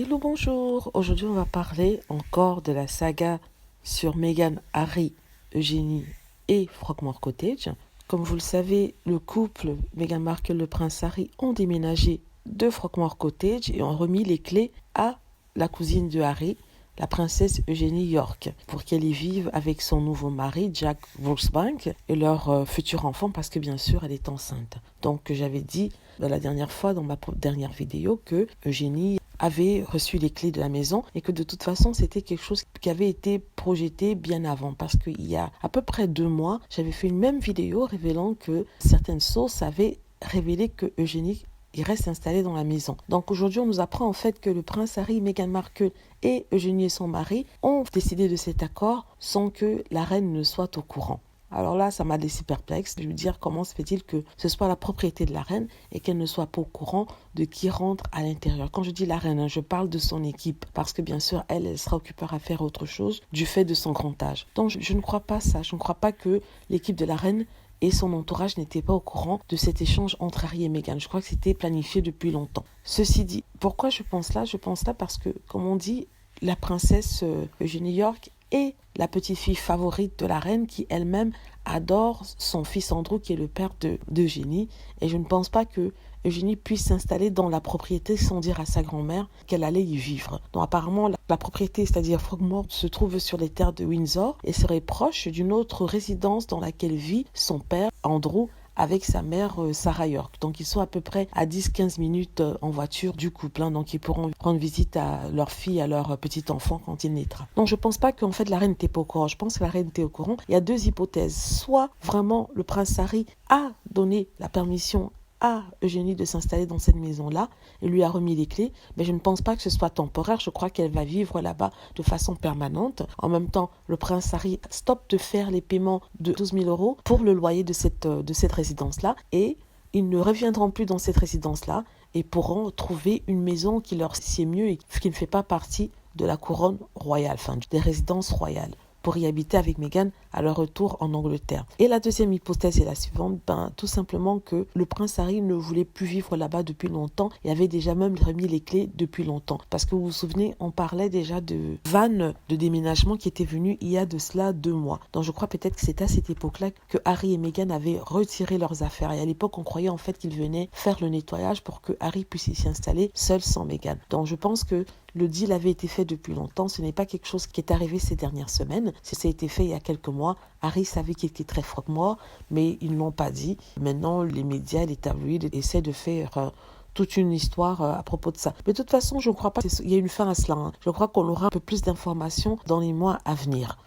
Hello, bonjour. Aujourd'hui, on va parler encore de la saga sur Meghan, Harry, Eugénie et Frogmore Cottage. Comme vous le savez, le couple Meghan Markle et le prince Harry ont déménagé de Frogmore Cottage et ont remis les clés à la cousine de Harry, la princesse Eugénie York, pour qu'elle y vive avec son nouveau mari, Jack Brooksbank, et leur futur enfant, parce que bien sûr, elle est enceinte. Donc, j'avais dit la dernière fois, dans ma dernière vidéo, que Eugénie avait reçu les clés de la maison et que de toute façon, c'était quelque chose qui avait été projeté bien avant. Parce qu'il y a à peu près 2 mois, j'avais fait une même vidéo révélant que certaines sources avaient révélé que Eugénie il reste installé dans la maison. Donc aujourd'hui, on nous apprend en fait que le prince Harry, Meghan Markle et Eugénie et son mari ont décidé de cet accord sans que la reine ne soit au courant. Alors là, ça m'a laissé perplexe. Je veux dire, comment se fait-il que ce soit la propriété de la reine et qu'elle ne soit pas au courant de qui rentre à l'intérieur? Quand je dis la reine, je parle de son équipe parce que bien sûr, elle sera occupée à faire autre chose du fait de son grand âge. Donc je ne crois pas ça. Je ne crois pas que l'équipe de la reine et son entourage n'était pas au courant de cet échange entre Harry et Meghan. Je crois que c'était planifié depuis longtemps. Ceci dit, pourquoi je pense là? Je pense là parce que, comme on dit, la princesse Eugénie York est la petite fille favorite de la reine qui elle-même adore son fils Andrew qui est le père d'Eugénie. Et je ne pense pas que Eugénie puisse s'installer dans la propriété sans dire à sa grand-mère qu'elle allait y vivre. Donc apparemment, la propriété, c'est-à-dire Frogmore, se trouve sur les terres de Windsor et serait proche d'une autre résidence dans laquelle vit son père, Andrew, avec sa mère Sarah York. Donc ils sont à peu près à 10-15 minutes en voiture du couple. Donc ils pourront rendre visite à leur fille, à leur petit enfant quand il naîtra. Donc je pense pas qu'en fait la reine n'était pas au courant. Je pense que la reine était au courant. Il y a 2 hypothèses. Soit vraiment le prince Harry a donné la permission à Eugénie de s'installer dans cette maison-là et lui a remis les clés, mais je ne pense pas que ce soit temporaire. Je crois qu'elle va vivre là-bas de façon permanente. En même temps, le prince Harry stoppe de faire les paiements de 12 000 € pour le loyer de cette résidence-là et ils ne reviendront plus dans cette résidence-là et pourront trouver une maison qui leur sied mieux et qui ne fait pas partie de la couronne royale, enfin des résidences royales, pour y habiter avec Meghan à leur retour en Angleterre. Et la deuxième hypothèse est la suivante, tout simplement que le prince Harry ne voulait plus vivre là-bas depuis longtemps et avait déjà même remis les clés depuis longtemps. Parce que vous vous souvenez, on parlait déjà de vannes de déménagement qui étaient venues il y a de cela 2 mois. Donc je crois peut-être que c'est à cette époque-là que Harry et Meghan avaient retiré leurs affaires. Et à l'époque, on croyait en fait qu'ils venaient faire le nettoyage pour que Harry puisse s'y installer seul sans Meghan. Donc je pense que le deal avait été fait depuis longtemps. Ce n'est pas quelque chose qui est arrivé ces dernières semaines. Si ça a été fait il y a quelques mois, Harry savait qu'il était très Frogmore, mais ils ne l'ont pas dit. Maintenant, les médias, les tabloïds essaient de faire toute une histoire à propos de ça. Mais de toute façon, je ne crois pas qu'il y ait une fin à cela. Je crois qu'on aura un peu plus d'informations dans les mois à venir.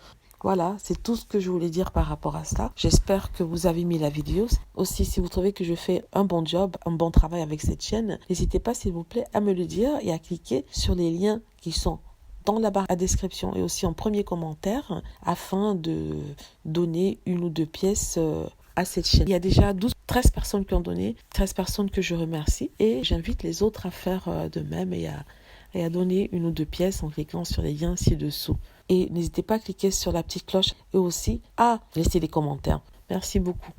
Voilà, c'est tout ce que je voulais dire par rapport à ça. J'espère que vous avez mis la vidéo. Aussi, si vous trouvez que je fais un bon job, un bon travail avec cette chaîne, n'hésitez pas, s'il vous plaît, à me le dire et à cliquer sur les liens qui sont dans la barre à description et aussi en premier commentaire afin de donner 1 ou 2 pièces à cette chaîne. Il y a déjà 13 personnes qui ont donné, 13 personnes que je remercie et j'invite les autres à faire de même et à donner 1 ou 2 pièces en cliquant sur les liens ci-dessous. Et n'hésitez pas à cliquer sur la petite cloche et aussi à laisser des commentaires. Merci beaucoup.